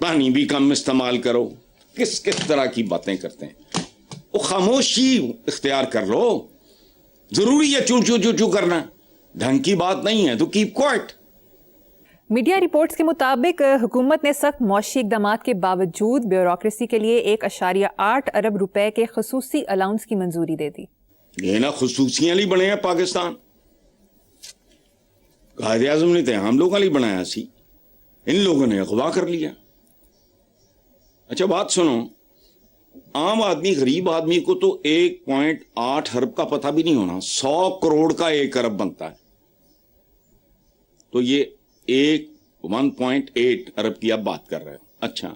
پانی بھی کم استعمال کرو. کس طرح کی باتیں کرتے ہیں. وہ خاموشی اختیار کر لو. ضروری ہے چو چو چو چو کرنا؟ ڈھنگ کی بات نہیں ہے تو کیپ کوائٹ. میڈیا رپورٹس کے مطابق حکومت نے سخت معاشی اقدامات کے باوجود بیوروکریسی کے لیے 1.8 ارب روپے کے خصوصی الاؤنس کی منظوری دے دی. یہ نا خصوصیاں لی بنے ہیں پاکستان. قائد اعظم نے تو ہم لوگوں لی بنایا سی, ان لوگوں نے اغوا کر لیا. اچھا بات سنو, عام آدمی غریب آدمی کو تو 1.8 ارب کا پتہ بھی نہیں ہونا. 100 کروڑ کا 1 ارب بنتا ہے. تو یہ 1.8 ارب کی آپ بات کر رہے ہو. اچھا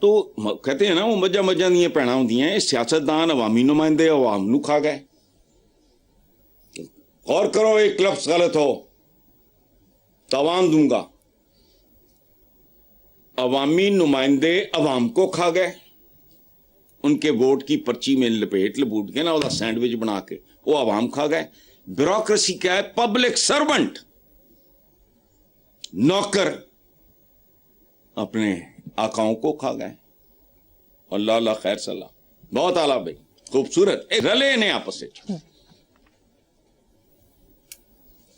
تو کہتے ہیں نا وہ مجھا دیا پیڑا ہوں, سیاستدان عوامی نمائندے عوام نو کھا گئے. غور کرو, ایک لفظ غلط ہو تاوان دوں گا. عوامی نمائندے عوام کو کھا گئے, ان کے ووٹ کی پرچی میں لپیٹ کے نا وہ سینڈوچ بنا کے وہ عوام کھا گئے. بیوروکریسی کیا ہے؟ پبلک سرونٹ, نوکر اپنے آقاؤں کو کھا گئے. اللہ اللہ خیر صلاح. بہت اعلیٰ بھائی, خوبصورت رلے نے آپس سے.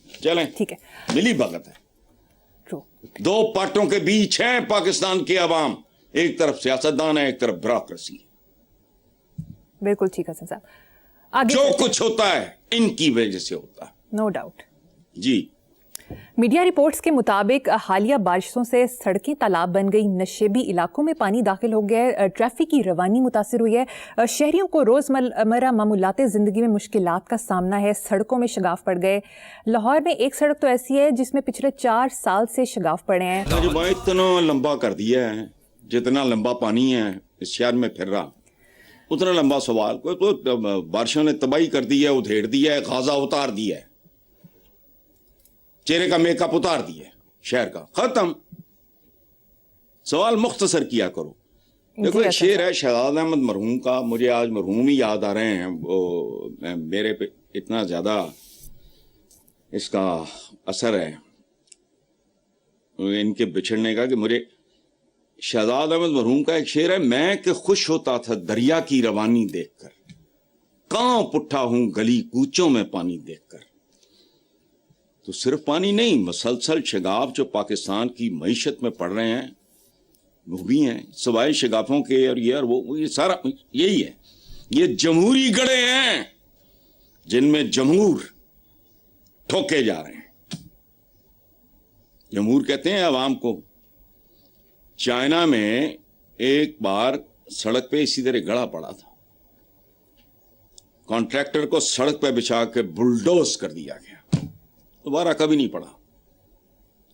چلیں ٹھیک ہے, ملی بھگت ہے. دو پارٹوں کے بیچ ہیں پاکستان کی عوام, ایک طرف سیاستدان ہے, ایک طرف بیوروکریسی. بالکل ٹھیک ہے حسن صاحب. آگے جو کچھ ہوتا ہے ان کی وجہ سے ہوتا ہے. No doubt. جی, میڈیا رپورٹس کے مطابق حالیہ بارشوں سے سڑکیں تالاب بن گئی, نشیبی علاقوں میں پانی داخل ہو گیا ہے, ٹریفک کی روانی متاثر ہوئی ہے, شہریوں کو روزمرہ معمولات زندگی میں مشکلات کا سامنا ہے, سڑکوں میں شگاف پڑ گئے. لاہور میں ایک سڑک تو ایسی ہے جس میں پچھلے 4 سال سے شگاف پڑے ہیں. اتنا لمبا کر دیا ہے, جتنا لمبا پانی ہے اس شہر میں پھر رہا اتنا لمبا سوال. کوئی تو بارشوں نے تباہی کر دی ہے, ادھیڑ دیا ہے, غازہ اتار دیا ہے, چہرے کا میک اپ اتار دیا ہے شہر کا, ختم. سوال مختصر کیا کرو. دیکھو ایک شعر ہے شہزاد احمد مرحوم کا, مجھے آج مرحوم ہی یاد آ رہے ہیں. وہ میرے پہ اتنا زیادہ اس کا اثر ہے ان کے بچھڑنے کا کہ مجھے شہزاد احمد مرحوم کا ایک شعر ہے, میں کہ خوش ہوتا تھا دریا کی روانی دیکھ کر, کانپ اٹھا ہوں گلی کوچوں میں پانی دیکھ کر. تو صرف پانی نہیں, مسلسل شگاف جو پاکستان کی معیشت میں پڑ رہے ہیں وہ بھی ہیں, سوائے شگافوں کے اور یہ سارا یہی ہے. یہ جمہوری گڑھے ہیں جن میں جمہور ٹھوکے جا رہے ہیں. جمہور کہتے ہیں عوام کو. چائنا میں ایک بار سڑک پہ اسی طرح گڑھا پڑا تھا, کانٹریکٹر کو سڑک پہ بچھا کے بلڈوز کر دیا گیا, دوبارہ کبھی نہیں پڑا.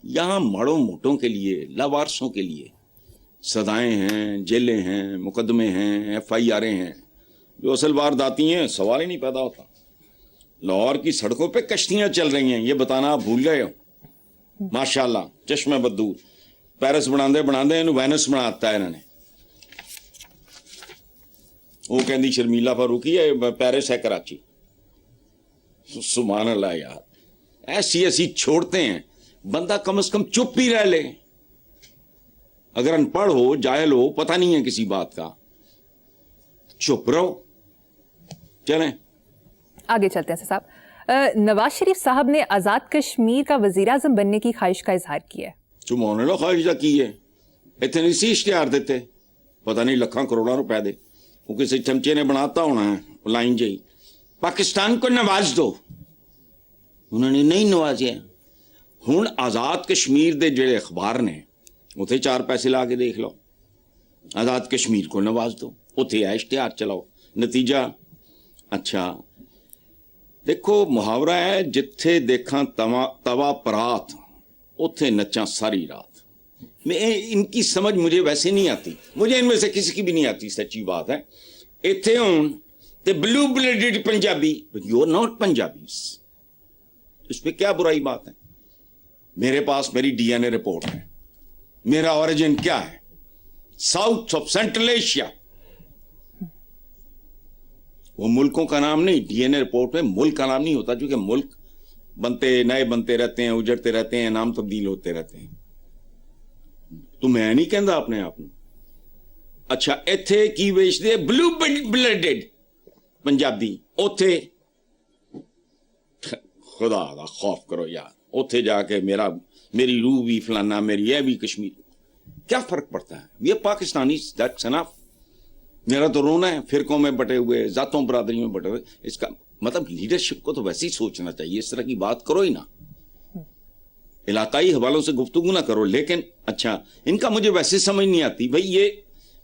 یہاں مڑوں موٹوں کے لیے, لاوارثوں کے لیے سزائیں ہیں, جیلیں ہیں, مقدمے ہیں, FIR ہیں, جو اصل وارداتی ہیں سوال ہی نہیں پیدا ہوتا. لاہور کی سڑکوں پہ کشتیاں چل رہی ہیں, یہ بتانا آپ بھول گئے ہو. ماشاءاللہ چشمہ بدور, پیرس بنا دے وینس بناتا ہے انہوں نے. وہ کہندی شرمیلا فاروقی ہے پیرس ہے کراچی. سبحان اللہ یار, ایسی چھوڑتے ہیں. بندہ کم از کم چپ ہی رہ لے. اگر ان پڑھ ہو, جاہل ہو, پتہ نہیں ہے کسی بات کا, چپ رہو. چلیں آگے چلتے ہیں صاحب. نواز شریف صاحب نے آزاد کشمیر کا وزیر اعظم بننے کی خواہش کا اظہار کیا ہے. چمونے لو خواہش کی ہے, اتنے سی اشتہار دیتے, پتہ نہیں لکھاں کروڑاں روپے دے, وہ کسی چمچے نے بناتا ہونا ہے لائن جی, پاکستان کو نواز دو. انہوں نے نہیں نوازیا. ہوں آزاد کشمیر دے جڑے اخبار نے اتنے 4 پیسے لا کے دیکھ لو, آزاد کشمیر کو نواز دو, اتنے ہے اشتہار چلاؤ. نتیجہ اچھا دیکھو, محاورہ ہے جتھے دیکھاں توا پرات اتھے نچاں ساری رات. میں ان کی سمجھ مجھے ویسے نہیں آتی, مجھے ان میں سے کسی کی بھی نہیں آتی, سچی بات ہے. اتھے ہون تے blue blooded Punjabi, you are not Punjabis. اس پہ کیا برائی بات ہے؟ میرے پاس میری DNA رپورٹ ہے, میرا اوریجن کیا ہے, ساؤتھ آف سینٹرل ایشیا. وہ ملکوں کا نام نہیں, DNA رپورٹ میں ملک کا نام نہیں ہوتا, چونکہ ملک نئے بنتے رہتے ہیں, اجڑتے رہتے ہیں, نام تبدیل ہوتے رہتے ہیں. تو میں نہیں کہندا اپنے آپ نوں. اچھا ایتھے کی ویچدے بلو بلڈڈ پنجابی, اوتھے خدا دا خوف کرو یار, اوتھے جا کے میری روح بھی فلانا, میری یہ بھی کشمیر. کیا فرق پڑتا ہے؟ یہ پاکستانی دیٹس انف. میرا تو رونا ہے فرقوں میں بٹے ہوئے, ذاتوں برادریوں میں بٹے ہوئے. اس کا مطلب لیڈرشپ کو تو ویسے ہی سوچنا چاہیے, اس طرح کی بات کرو ہی نا, علاقائی حوالوں سے گفتگو نہ کرو. لیکن اچھا ان کا مجھے ویسے سمجھ نہیں آتی بھائی, یہ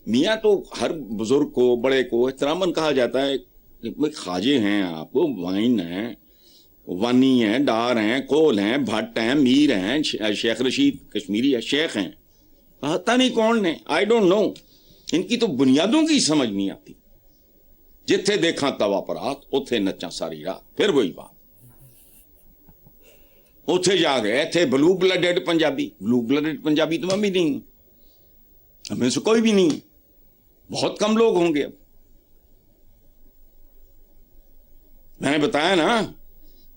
میاں تو ہر بزرگ کو بڑے کو احتراماً کہا جاتا ہے. خواجے ہیں آپ, وائن ہیں, وانی ہیں, ڈار ہیں, کول ہیں, بھٹ ہیں, میر ہیں, شیخ رشید کشمیری ہے, شیخ ہیں, پتہ نہیں کون نے, آئی ڈونٹ نو. ان کی تو بنیادوں کی سمجھ نہیں آتی. جتھے دیکھاں توا پرات, اوتھے نچاں ساری رات. پھر وہی بات, اوتھے جا گئے ایتھے بلو بلڈڈ پنجابی. بلو بلڈڈ پنجابی تو ہم بھی نہیں, ہمیں سے کوئی بھی نہیں, بہت کم لوگ ہوں گے. اب میں نے بتایا نا,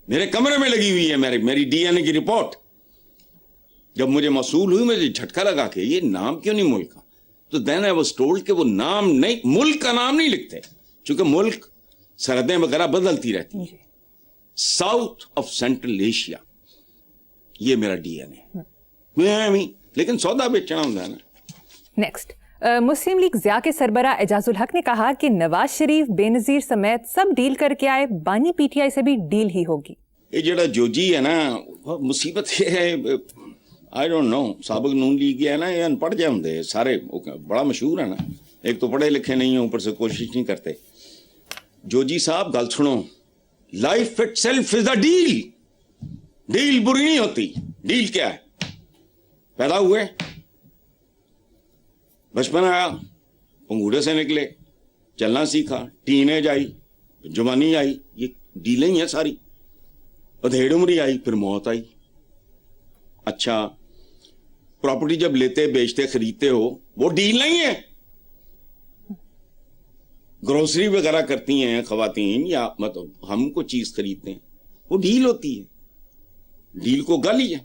میرے کمرے میں لگی ہوئی ہے میری ڈی این اے کی رپورٹ. جب مجھے موصول ہوئی مجھے جھٹکا لگا کہ یہ نام کیوں نہیں ملک کا. تو دین آئی واز ٹولڈ کہ وہ نام نہیں, ملک کا نام نہیں لکھتے, چونکہ ملک سرحدیں وغیرہ بدلتی رہتی ہیں. ساؤتھ آف سینٹرل ایشیا, یہ میرا ڈی این اے. لیکن سودا بیچنا ہوتا ہے نا. نیکسٹ, مسلم لیگ ضیاء کے سربراہ اعجاز الحق نے کہا کہ نواز شریف بے نظیر سمیت سب ڈیل کر کے آئے, بانی پی ٹی آئی سے بھی ڈیل ہی ہوگی. یہ جڑا جوجی ہے نا, مصیبت یہ ہے, آئی ڈونٹ نو, سابق نون لیگ ہے نا, یہ ان پڑھ جائے ہوں سارے, بڑا مشہور ہے نا. ایک تو پڑھے لکھے نہیں ہیں, اوپر سے کوشش نہیں کرتے. جوجی صاحب گل سنو, life itself is a deal. Deal بری نہیں ہوتی. ڈیل کیا ہے؟ پیدا ہوئے, بچپن آیا, پنگوڑے سے نکلے, چلنا سیکھا, ٹین ایج آئی, جوانی آئی, یہ ڈیلیں ہی ہیں ساری. ادھیڑ عمری آئی, پھر موت آئی. اچھا پراپرٹی جب لیتے بیچتے خریدتے ہو, وہ ڈیل نہیں ہے. گروسری وغیرہ کرتی ہیں خواتین, یا مطلب ہم کو چیز خریدتے ہیں, وہ ڈیل ہوتی ہے. ڈیل کو گل ہی ہے.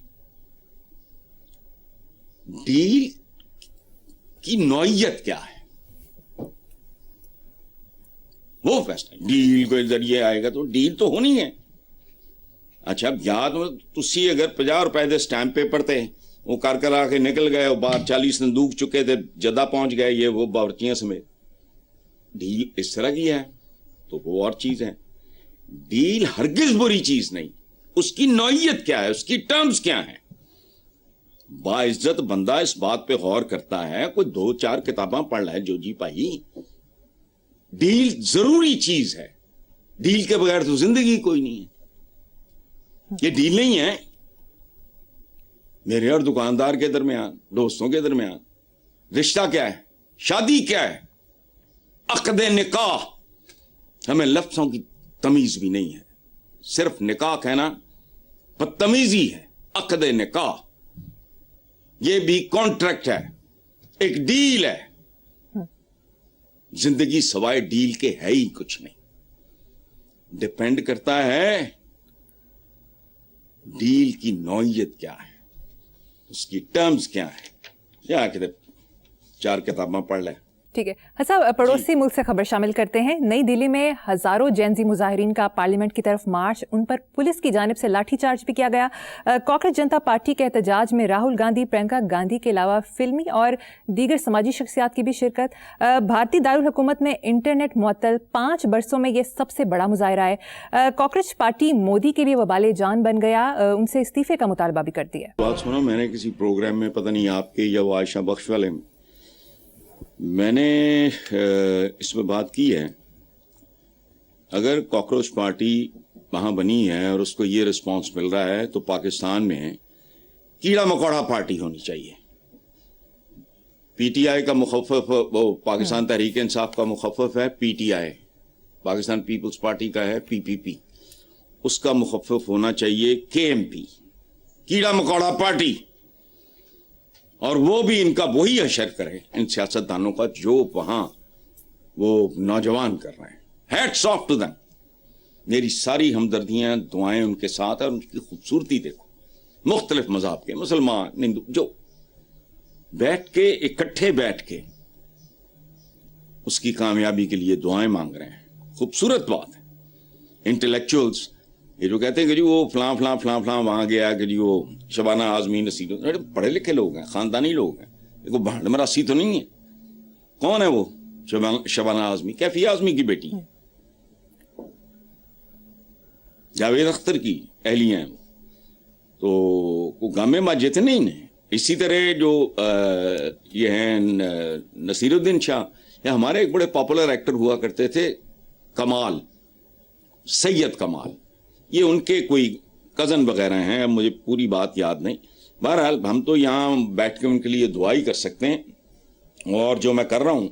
ڈیل کی نوعیت کیا ہے وہ فیصلہ. ڈیل کے ذریعے آئے گا تو ڈیل تو ہونی ہے. اچھا یاد تسی اگر 50 روپے دے سٹیمپ پیپر تے وہ کر آ کے نکل گئے, اور باہر 40 صندوق چکے تھے, جدہ پہنچ گئے یہ وہ باورچیاں سمیت, ڈیل اس طرح کی ہے تو وہ اور چیز ہے. ڈیل ہرگز بری چیز نہیں. اس کی نوعیت کیا ہے, اس کی ٹرمز کیا ہیں. باعزت بندہ اس بات پہ غور کرتا ہے, کوئی 2-4 کتاباں پڑھ لائے جو جی بھائی. ڈیل ضروری چیز ہے, ڈیل کے بغیر تو زندگی کوئی نہیں ہے. یہ ڈیل نہیں ہے. میرے اور دکاندار کے درمیان, دوستوں کے درمیان رشتہ کیا ہے, شادی کیا ہے, عقد نکاح. ہمیں لفظوں کی تمیز بھی نہیں ہے, صرف نکاح کہنا بدتمیزی ہے. عقد نکاح یہ بھی کانٹریکٹ ہے, ایک ڈیل ہے. زندگی سوائے ڈیل کے ہے ہی کچھ نہیں. ڈپینڈ کرتا ہے ڈیل کی نوعیت کیا ہے, اس کی ٹرمز کیا ہے. یا کہ 4 کتاباں پڑھ لیں. ٹھیک ہے حساب, پڑوسی ملک سے خبر شامل کرتے ہیں. نئی دلی میں ہزاروں جینزی مظاہرین کا پارلیمنٹ کی طرف مارچ, ان پر پولیس کی جانب سے لاٹھی چارج بھی کیا گیا. کاکروچ جنتا پارٹی کے احتجاج میں راہل گاندھی, پرینکا گاندھی کے علاوہ فلمی اور دیگر سماجی شخصیات کی بھی شرکت. بھارتی دارالحکومت میں انٹرنیٹ معطل, 5 برسوں میں یہ سب سے بڑا مظاہرہ ہے. کاکروچ پارٹی مودی کے لیے وبال جان بن گیا, ان سے استعفے کا مطالبہ بھی کرتی ہے. بات سنو, میں نے کسی پروگرام میں, پتہ نہیں آپ کے یا وہ عائشہ بخش والے میں نے اس میں بات کی ہے. اگر کاکروچ پارٹی وہاں بنی ہے اور اس کو یہ رسپانس مل رہا ہے تو پاکستان میں کیڑا مکوڑا پارٹی ہونی چاہیے. پی ٹی آئی کا مخفف, وہ پاکستان تحریک انصاف کا مخفف ہے P T I, Pakistan Peoples Party کا ہے پی پی پی, اس کا مخفف ہونا چاہیے کے ایم پی, کیڑا مکوڑا پارٹی. اور وہ بھی ان کا وہی اشر کرے ان سیاستدانوں کا جو وہاں وہ نوجوان کر رہے ہیں. Hats off to them. میری ساری ہمدردیاں, دعائیں ان کے ساتھ, اور ان کی خوبصورتی دیکھو. مختلف مذہب کے, مسلمان, ہندو, جو بیٹھ کے اکٹھے بیٹھ کے اس کی کامیابی کے لیے دعائیں مانگ رہے ہیں. خوبصورت بات ہے. انٹلیکچوئلس یہ جو کہتے ہیں کہ جی وہ فلاں فلاں فلاں فلاں وہاں گیا, کہ جی وہ شبانہ اعظمی نصیر, پڑھے لکھے لوگ ہیں, خاندانی لوگ ہیں, وہ بھانڈ مراسی تو نہیں ہے. کون ہے وہ شبانہ اعظمی؟ کیفیہ اعظمی کی بیٹی, جاوید اختر کی اہلیہ ہیں. تو گامے ماجد نہیں نے. اسی طرح جو یہ ہیں نصیر الدین شاہ, یہ ہمارے ایک بڑے پاپولر ایکٹر ہوا کرتے تھے, کمال, سید کمال, یہ ان کے کوئی کزن وغیرہ ہیں, اب مجھے پوری بات یاد نہیں. بہرحال ہم تو یہاں بیٹھ کے ان کے لیے دعائی کر سکتے ہیں, اور جو میں کر رہا ہوں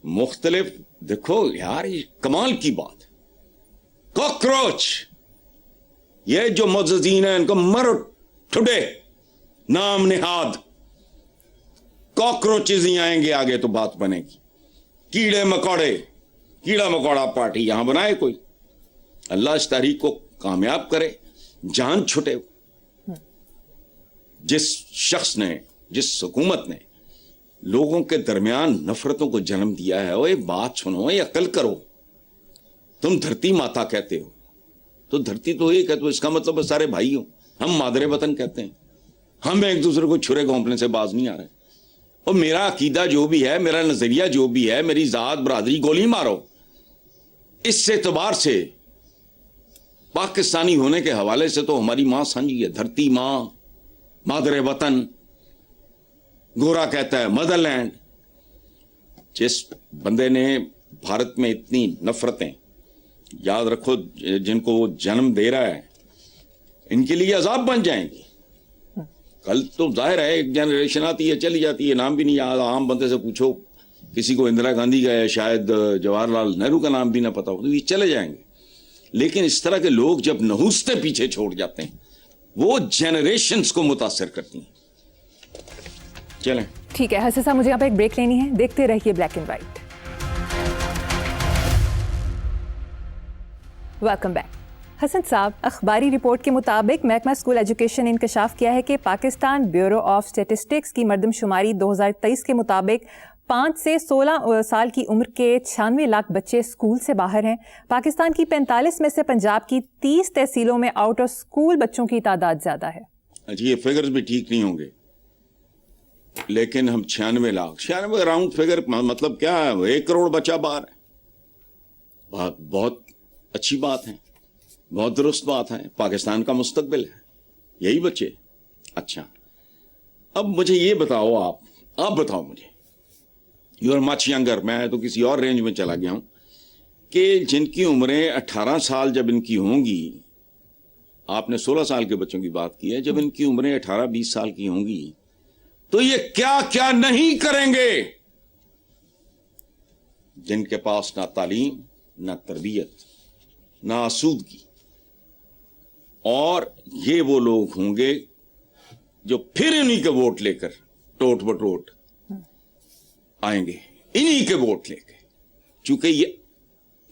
مختلف, دیکھو یار یہ کمال کی بات. کاکروچ, یہ جو معززین ہیں ان کو مرو ٹھڈے نام نہاد, کاکروچز ہی آئیں گے آگے تو بات بنے گی. کیڑے مکوڑے, کیڑا مکوڑا پارٹی یہاں بنائے کوئی. اللہ اس تحریک کو کامیاب کرے, جان چھٹے. جس شخص نے, جس حکومت نے لوگوں کے درمیان نفرتوں کو جنم دیا ہے, وہ بات سنو, یہ عقل کرو. تم دھرتی ماتا کہتے ہو تو دھرتی تو ایک ہے, تو اس کا مطلب سارے بھائی ہو. ہم مادر وطن کہتے ہیں, ہم ایک دوسرے کو چھرے گھونپنے سے باز نہیں آ رہے. اور میرا عقیدہ جو بھی ہے, میرا نظریہ جو بھی ہے, میری ذات برادری, گولی مارو. اس اعتبار سے پاکستانی ہونے کے حوالے سے تو ہماری ماں سانجی ہے, دھرتی ماں, مادر وطن. گورا کہتا ہے مدر لینڈ. جس بندے نے بھارت میں اتنی نفرتیں, یاد رکھو جن کو وہ جنم دے رہا ہے, ان کے لیے عذاب بن جائیں گی. کل تو ظاہر ہے ایک جنریشن آتی ہے چلی جاتی ہے, نام بھی نہیں یاد. عام بندے سے پوچھو, کسی کو اندرا گاندھی کا ہے, شاید جواہر لال نہرو کا نام بھی نہ پتا ہو, تو یہ چلے جائیں گے. لیکن اس طرح کے لوگ جب نحوستے پیچھے چھوڑ جاتے ہیں, وہ جنریشنز کو متاثر کرتی ہیں. چلیں ٹھیک ہے حسن صاحب, مجھے یہاں پہ ایک بریک لینی ہے, دیکھتے رہیے black and white. Welcome back. Hasan Sahab, اخباری رپورٹ کے مطابق محکمہ اسکول ایجوکیشن نے انکشاف کیا ہے کہ پاکستان بیورو آف اسٹیٹسٹکس کی مردم شماری 2023 کے مطابق 5 سے 16 سال کی عمر کے 96 لاکھ بچے اسکول سے باہر ہیں. پاکستان کی 45 میں سے پنجاب کی 30 تحصیلوں میں آؤٹ آف اسکول بچوں کی تعداد زیادہ ہے. جی, یہ فگرز بھی ٹھیک نہیں ہوں گے, لیکن ہم 96 لاکھ, 96 راؤنڈ فگر, مطلب کیا ہے, 1 کروڑ بچہ باہر ہے. بہت اچھی بات ہے, بہت درست بات ہے. پاکستان کا مستقبل ہے یہی بچے. اچھا, اب مجھے یہ بتاؤ, آپ بتاؤ مجھے, یو آر مچ ینگر, میں تو کسی اور رینج میں چلا گیا ہوں, کہ جن کی عمریں 18 سال جب ان کی ہوں گی, آپ نے 16 سال کے بچوں کی بات کی ہے, جب ان کی عمریں 18-20 سال کی ہوں گی تو یہ کیا کیا نہیں کریں گے, جن کے پاس نہ تعلیم, نہ تربیت, نہ آسودگی. اور یہ وہ لوگ ہوں گے جو پھر انہی کے ووٹ لے کر ٹوٹ بٹوٹ آئیں گے, انہی کے ووٹ لے کے, چونکہ یہ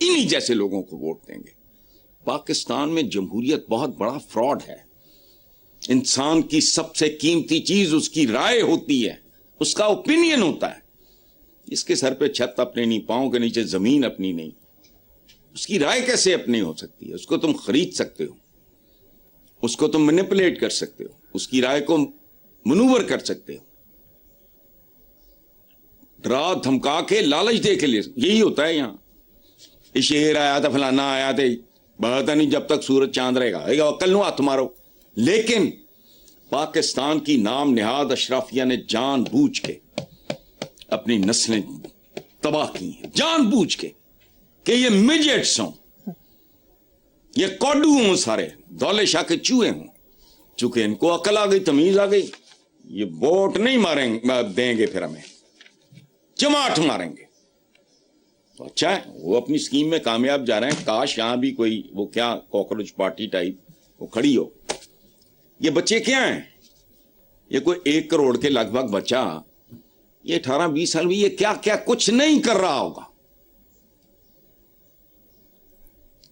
انہی جیسے لوگوں کو ووٹ دیں گے. پاکستان میں جمہوریت بہت بڑا فراڈ ہے. انسان کی سب سے قیمتی چیز اس کی رائے ہوتی ہے, اس کا اوپینین ہوتا ہے. اس کے سر پہ چھت اپنے نہیں, پاؤں کے نیچے زمین اپنی نہیں, اس کی رائے کیسے اپنی ہو سکتی ہے؟ اس کو تم خرید سکتے ہو, اس کو تم مینیپولیٹ کر سکتے ہو, اس کی رائے کو منور کر سکتے ہو, ڈرا دھمکا کے لالچ دے کے لیے. یہی ہوتا ہے یہاں. شیر آیا تھا, فلانا آیا تھا, بہت نہیں, جب تک سورج چاند رہے گا عقل نو ہاتھ مارو. لیکن پاکستان کی نام نہاد اشرافیہ نے جان بوجھ کے اپنی نسلیں تباہ کی ہیں, جان بوجھ کے, کہ یہ میجٹس ہوں, یہ کوڈو ہوں, سارے دولے شاہ کے چوہے ہوں. چونکہ ان کو عقل آ گئی, تمیز آ گئی, یہ ووٹ نہیں دیں گے, پھر ہمیں چماٹ ماریں گے. تو اچھا ہے, وہ اپنی سکیم میں کامیاب جا رہے ہیں. کاش یہاں بھی کوئی وہ کیا کاکروچ پارٹی ٹائپ وہ کھڑی ہو. یہ بچے کیا ہیں, یہ کوئی 1 کروڑ کے لگ بھگ بچہ, یہ 18-20 سال میں یہ کیا کیا کچھ نہیں کر رہا ہوگا.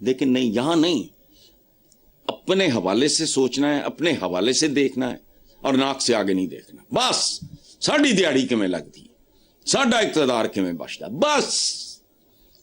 لیکن نہیں, یہاں نہیں, اپنے حوالے سے سوچنا ہے, اپنے حوالے سے دیکھنا ہے, اور ناک سے آگے نہیں دیکھنا. بس ਸਾਡੀ ਦਿਹਾੜੀ ਕਿਵੇਂ ਲੱਗਦੀ, ਸਾਡਾ ਇਕਤਦਾਰ ਕਿਵੇਂ ਬਚਦਾ। ਬਸ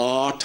8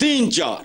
3-4।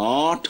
8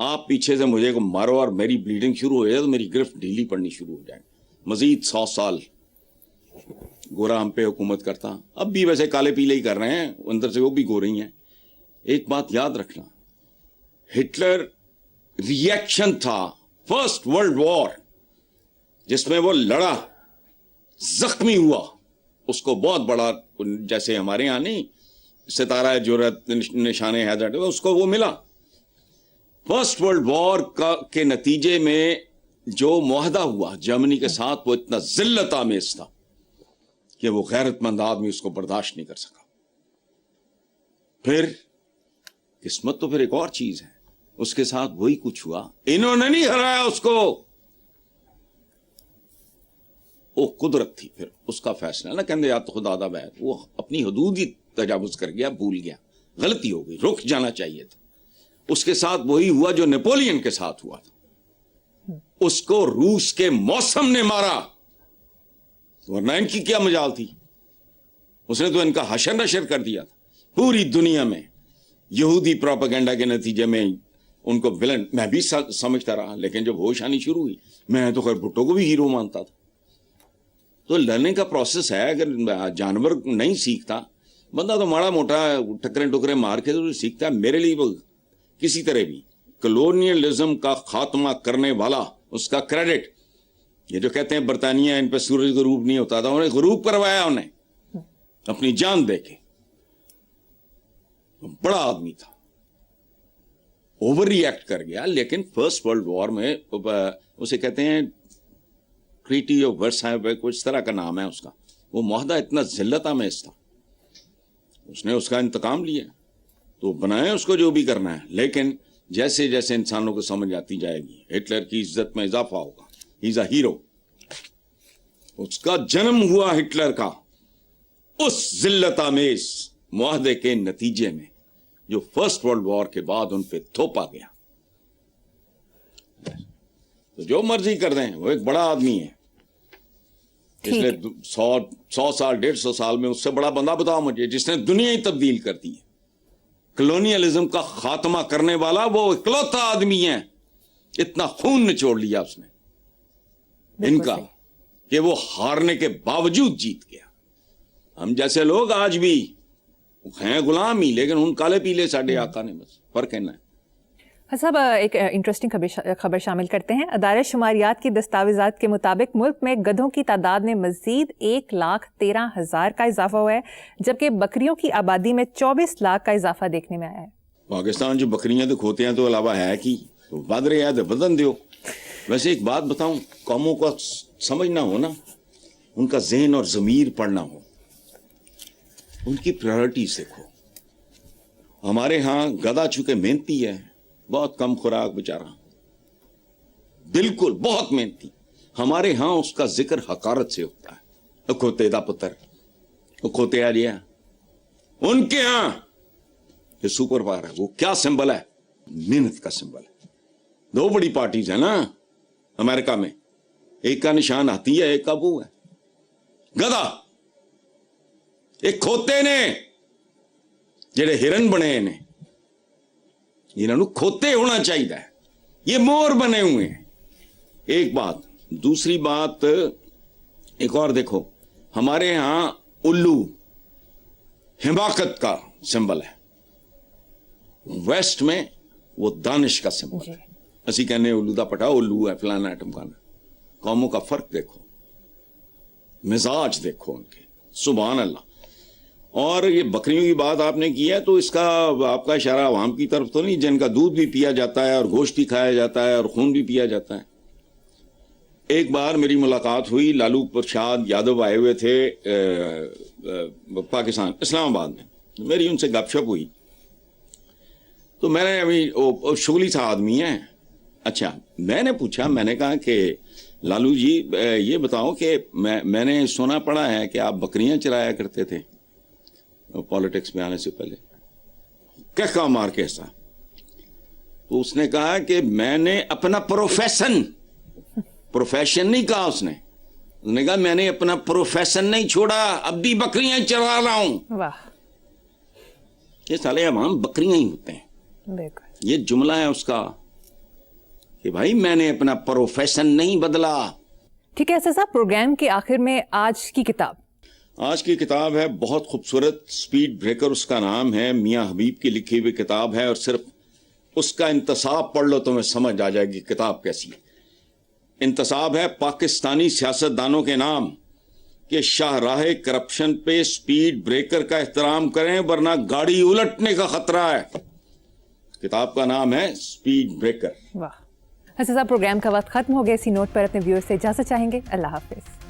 آپ پیچھے سے مجھے کو مارو اور میری بلیڈنگ شروع ہو جائے تو میری گرفت ڈھیلی پڑنی شروع ہو جائے. مزید 100 سال گورا ہم پہ حکومت کرتا. اب بھی ویسے کالے پیلے ہی کر رہے ہیں, اندر سے وہ بھی گورے ہی ہیں. ایک بات یاد رکھنا, ہٹلر ریئیکشن تھا فرسٹ ورلڈ وار جس میں وہ لڑا, زخمی ہوا, اس کو بہت بڑا, جیسے ہمارے یہاں نہیں ستارہ جرأت نشان حیدر, اس کو وہ ملا. فرسٹ ورلڈ وار کے نتیجے میں جو معاہدہ ہوا جرمنی کے ساتھ وہ اتنا ذلت آمیز تھا کہ وہ غیرت مند آدمی اس کو برداشت نہیں کر سکا. پھر قسمت تو پھر ایک اور چیز ہے, اس کے ساتھ وہی کچھ ہوا. انہوں نے نہیں ہرایا اس کو, وہ قدرت تھی پھر اس کا فیصلہ. نہ کہندے یا تو خدا دا بیر, وہ اپنی حدود ہی تجاوز کر گیا, بھول گیا, غلطی ہو گئی, رک جانا چاہیے تھا. اس کے ساتھ وہی ہوا جو نیپولین کے ساتھ ہوا تھا. اس کو روس کے موسم نے مارا, ورنہ ان کی کیا مجال تھی. اس نے تو ان کا حشر نشر کر دیا تھا پوری دنیا میں. یہودی پروپیگنڈا کے نتیجے میں ان کو ولن میں بھی سمجھتا رہا, لیکن جب ہوش آنی شروع ہوئی, میں تو خیر بھٹو کو بھی ہیرو مانتا تھا. تو لرننگ کا پروسیس ہے. اگر جانور نہیں سیکھتا, بندہ تو ماڑا موٹا ٹکرے ٹکرے مار کے تو سیکھتا ہے. میرے لیے وہ کسی طرح بھی کلونیلزم کا خاتمہ کرنے والا, اس کا کریڈٹ, یہ جو کہتے ہیں برطانیہ ان پہ سورج غروب نہیں ہوتا تھا, انہیں غروب کروایا انہیں اپنی جان دے کے. بڑا آدمی تھا, اوور ری ایکٹ کر گیا. لیکن فرسٹ ورلڈ وار میں اسے کہتے ہیں ٹریٹی آف ورسائے, کچھ طرح کا نام ہے اس کا, وہ معاہدہ اتنا ذلت آمیز تھا. اس نے اس کا انتقام لیا, تو بنائے اس کو جو بھی کرنا ہے. لیکن جیسے جیسے انسانوں کو سمجھ آتی جائے گی, ہٹلر کی عزت میں اضافہ ہوگا. ہی از اے ہیرو. اس کا جنم ہوا ہٹلر کا اس ذلت آمیز معاہدے کے نتیجے میں جو فرسٹ ورلڈ وار کے بعد ان پہ تھوپا گیا. تو جو مرضی کر دیں, وہ ایک بڑا آدمی ہے. اس نے 100 سال 150 سال میں اس سے بڑا بندہ بتاؤ مجھے جس نے دنیا ہی تبدیل کر دی ہے. کلونیلزم کا خاتمہ کرنے والا وہ اکلوتا آدمی ہے. اتنا خون نچوڑ لیا اس نے ان کا کہ وہ ہارنے کے باوجود جیت گیا. ہم جیسے لوگ آج بھی ہیں غلام ہی, لیکن ان کالے پیلے ساڈے آقا نے, بس فرق کہنا ہے. صاحب ایک انٹرسٹنگ خبر شامل کرتے ہیں. ادارہ شماریات کی دستاویزات کے مطابق ملک میں گدھوں کی تعداد میں مزید 1,13,000 کا اضافہ ہوا ہے, جبکہ بکریوں کی آبادی میں 24 لاکھ کا اضافہ دیکھنے میں آیا ہے. پاکستان جو بکریاں تو کھوتے ہیں تو علاوہ ہے کی بد رہے ہیں تو بدن دیو. ویسے ایک بات بتاؤں, قوموں کا سمجھنا ہو نا, ان کا ذہن اور ضمیر پڑھنا ہو, ان کی پرائرٹیز دیکھو. ہمارے ہاں گدھا چونکہ محنتی ہے, بہت کم خوراک بیچارہ, بالکل بہت محنتی. ہمارے ہاں اس کا ذکر حقارت سے ہوتا ہے. کھوتے دا پتر, کھوتے آ لیا. ان کے ہاں یہ سپر پاور ہے. وہ کیا سمبل ہے؟ محنت کا سمبل ہے. دو بڑی پارٹیز ہیں نا امریکہ میں, ایک کا نشان آتی ہے, ایک کا وہ ہے گدھا. ایک کھوتے نے جڑے ہرن بنے نے, انہوں نے کھوتے ہونا چاہیے, یہ مور بنے ہوئے ہیں. ایک بات. دوسری بات ایک اور دیکھو, ہمارے ہاں الو حماقت کا سمبل ہے, ویسٹ میں وہ دانش کا سمبل ہے. اسی کہنے الو دا پٹا الو ہے فلانا ایٹم کا. قوموں کا فرق دیکھو, مزاج دیکھو ان کے, سبحان اللہ. اور یہ بکریوں کی بات آپ نے کی ہے تو اس کا آپ کا اشارہ عوام کی طرف تو نہیں, جن کا دودھ بھی پیا جاتا ہے اور گوشت بھی کھایا جاتا ہے اور خون بھی پیا جاتا ہے. ایک بار میری ملاقات ہوئی, لالو پرساد یادو آئے ہوئے تھے پاکستان اسلام آباد میں, میری ان سے گپ شپ ہوئی. تو میں نے ابھی شغلی سا آدمی ہے. اچھا, میں نے پوچھا, میں نے کہا کہ لالو جی یہ بتاؤ کہ میں نے سنا پڑا ہے کہ آپ بکریاں چرایا کرتے تھے پالیٹکس میں آنے سے پہلے, کیا کام مار کے ایسا؟ تو اس نے کہا کہ میں نے اپنا پروفیشن نہیں کہا, اس نے کہا میں نے اپنا پروفیشن نہیں چھوڑا, اب بھی بکریاں چرا رہا ہوں. واہ, یہ سالے عوام بکریاں ہی ہوتے ہیں. یہ جملہ ہے اس کا, کہ بھائی میں نے اپنا پروفیشن نہیں بدلا. ٹھیک ہے صاحب, پروگرام کے آخر میں آج کی کتاب. آج کی کتاب ہے بہت خوبصورت, اسپیڈ بریکر اس کا نام ہے, میاں حبیب کی لکھی ہوئی کتاب ہے, اور صرف اس کا انتصاب پڑھ لو تو میں سمجھ آ جائے گی کتاب کیسی ہے. انتصاب ہے پاکستانی سیاستدانوں کے نام کہ شاہراہ کرپشن پہ اسپیڈ بریکر کا احترام کریں ورنہ گاڑی الٹنے کا خطرہ ہے. کتاب کا نام ہے اسپیڈ بریکر. واہ حسن صاحب, پروگرام کا وقت ختم ہو گیا. اسی نوٹ پر اپنے ویور سے اجازت چاہیں گے. اللہ حافظ.